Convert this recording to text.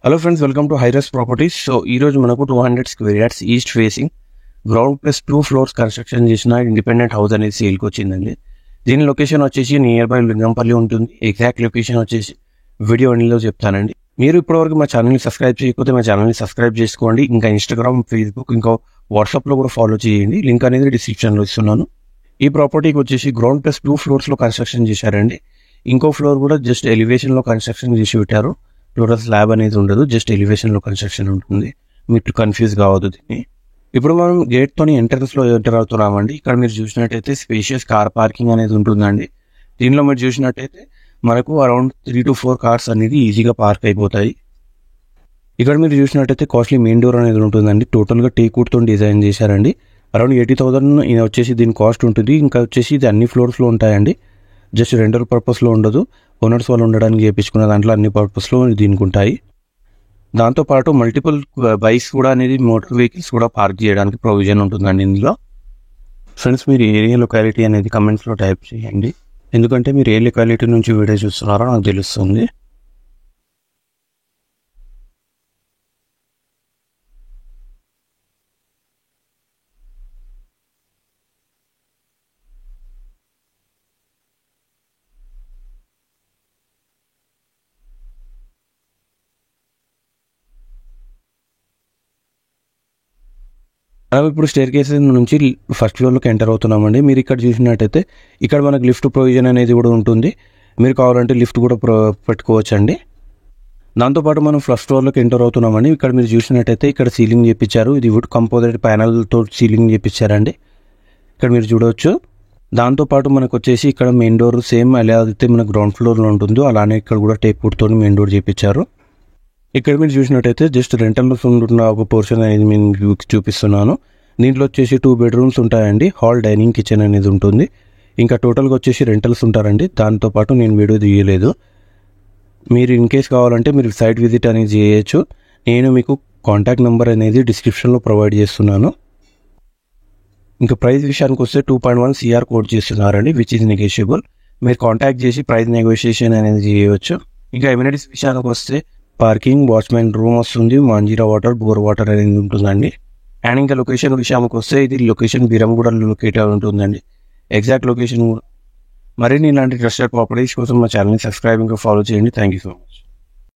Hello friends, welcome to hire us properties. So ఈ రోజు మనకు 200 square yards east facing ground plus 2 floors construction చేసిన independent house అనేది సేల్కి వచ్చిందండి. దీని లొకేషన్ వచ్చేసి నియర్ బై లింగంపల్లి ఉంటుంది. ఎగ్జాక్ట్ లొకేషన్ వచ్చేసి వీడియో ఎండ్లో చెప్తానండి. మీరు ఇప్పటివరకు మా ఛానల్ని సబ్స్క్రైబ్ చేయకపోతే మా ఛానల్ని సబ్స్క్రైబ్ చేసుకోండి. ఇంకా ఇన్స్టాగ్రామ్, ఫేస్బుక్, ఇంకా వాట్సాప్లో కూడా ఫాలో చేయండి. లింక్ అనేది డిస్క్రిప్షన్లో ఇస్తున్నాను. ఈ ప్రాపర్టీకి వచ్చేసి గ్రౌండ్ ప్లస్ 2 ఫ్లోర్స్లో కన్స్ట్రక్షన్ చేశారండి. ఇంకో ఫ్లోర్ కూడా జస్ట్ ఎలివేషన్లో కన్స్ట్రక్షన్ చేసి పెట్టారు. ఫ్లోరల్ స్లాబ్ అనేది ఉండదు, జస్ట్ ఎలివేషన్లో కన్స్ట్రక్షన్ ఉంటుంది. మీరు కన్ఫ్యూజ్ కావద్దు దీన్ని. ఇప్పుడు మనం గేట్తో ఎంట్రన్స్లో ఎంటర్ అవుతున్నామండి. ఇక్కడ మీరు చూసినట్టయితే స్పేషియస్ కార్ పార్కింగ్ అనేది ఉంటుందండి. దీనిలో మీరు చూసినట్టయితే మనకు అరౌండ్ 3 to 4 కార్స్ అనేది ఈజీగా పార్క్ అయిపోతాయి. ఇక్కడ మీరు చూసినట్టయితే కాస్ట్లీ మెయిన్ డోర్ అనేది ఉంటుందండి. టోటల్గా టేక్వుడ్తో డిజైన్ చేశారండి. అరౌండ్ 80,000 వచ్చేసి దీని కాస్ట్ ఉంటుంది. ఇంకా వచ్చేసి ఇది అన్ని ఫ్లోర్స్లో ఉంటాయండి. జస్ట్ రెంటల్ పర్పస్లో ఉండదు, ఓనర్స్ వాళ్ళు ఉండడానికి చేయించుకున్న దాంట్లో అన్ని పర్పస్లో దీనికి ఉంటాయి. దాంతోపాటు మల్టిపుల్ బైక్స్ కూడా అనేది మోటార్ వెహికల్స్ కూడా పార్క్ చేయడానికి ప్రొవిజన్ ఉంటుందండి ఇందులో. ఫ్రెండ్స్, మీరు ఏరియా లొకాలిటీ అనేది కమెంట్స్లో టైప్ చేయండి, ఎందుకంటే మీరు ఏ లొకాలిటీ నుంచి వీడియో చూస్తున్నారో నాకు తెలుస్తుంది. మనం ఇప్పుడు స్టేర్ కేసెస్ నుంచి ఫస్ట్ ఫ్లోర్లోకి ఎంటర్ అవుతున్నామండి. మీరు ఇక్కడ చూసినట్టయితే ఇక్కడ మనకు లిఫ్ట్ ప్రొవిజన్ అనేది కూడా ఉంటుంది. మీరు కావాలంటే లిఫ్ట్ కూడా పెట్టుకోవచ్చండి. దాంతోపాటు మనం ఫస్ట్ ఫ్లోర్లోకి ఎంటర్ అవుతున్నామండి. ఇక్కడ మీరు చూసినట్టయితే ఇక్కడ సీలింగ్ చేయించారు. ఇది వుడ్ కంపోజిట్ ప్యానల్తో సీలింగ్ చేయించారండి. ఇక్కడ మీరు చూడవచ్చు. దాంతోపాటు మనకు వచ్చేసి ఇక్కడ మెయిన్ డోర్ సేమ్ ఎలా అయితే మన గ్రౌండ్ ఫ్లోర్లో ఉంటుందో అలానే ఇక్కడ కూడా టేక్ వుడ్తో మెయిన్ డోర్ చేయించారు. ఇక్కడ మీరు చూసినట్టయితే జస్ట్ రెంటల్లో ఉంటున్న ఒక పోర్షన్ అనేది నేను చూపిస్తున్నాను. దీంట్లో వచ్చేసి 2 బెడ్రూమ్స్ ఉంటాయండి. హాల్, డైనింగ్, కిచెన్ అనేది ఉంటుంది. ఇంకా టోటల్గా వచ్చేసి రెంటల్స్ ఉంటారండి. దాంతోపాటు నేను వీడియో తీయలేదు. మీరు ఇన్ కేస్ కావాలంటే మీరు సైట్ విజిట్ అనేది చేయొచ్చు. నేను మీకు కాంటాక్ట్ నెంబర్ అనేది డిస్క్రిప్షన్లో ప్రొవైడ్ చేస్తున్నాను. ఇంకా ప్రైస్ విషయానికి వస్తే 2.1 CR కోట్ చేస్తున్నారండి, విచ్ ఈజ్ నెగోషియబుల్. మీరు కాంటాక్ట్ చేసి ప్రైస్ నెగోషియేషన్ అనేది చేయవచ్చు. ఇంకా ఎమ్యూనిటీస్ విషయానికి వస్తే పార్కింగ్, వాచ్మెన్ రూమ్ వస్తుంది, మంజీరా వాటర్, బోర్ వాటర్ అనేది ఉంటుందండి. అండ్ ఇంకా లొకేషన్ విషయానికి వస్తే ఇది లొకేషన్ బీరంగూడలో లొకేట్ ఉంటుందండి. Exact location. మరిన్ని ఇలాంటి ట్రస్టెడ్ ప్రాపర్టీస్ కోసం మా ఛానల్ని సబ్స్క్రైబ్ ఇంకా ఫాలో చేయండి. Thank you so much.